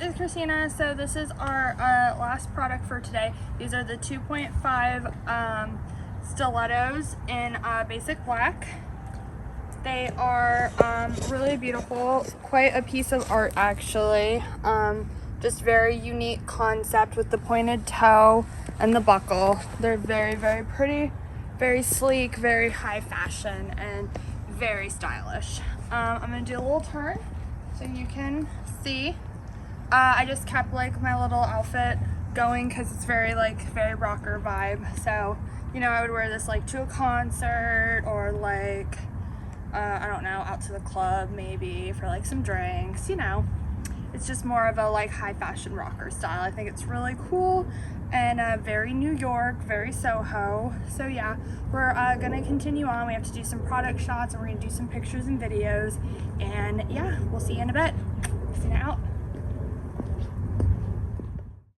it's Christina. So this is our last product for today. These are the 2.5 stilettos in basic black. They are really beautiful, quite a piece of art actually. Just very unique concept with the pointed toe and the buckle. They're very, very pretty, very sleek, very high fashion, and very stylish. I'm gonna do a little turn so you can see. I just kept like my little outfit going because it's very rocker vibe. So, you know, I would wear this like to a concert or like, I don't know, out to the club maybe for like some drinks, you know. It's just more of a like high fashion rocker style. I think it's really cool and very New York, very Soho. So yeah, we're gonna continue on. We have to do some product shots and we're gonna do some pictures and videos. And yeah, we'll see you in a bit. Christina out.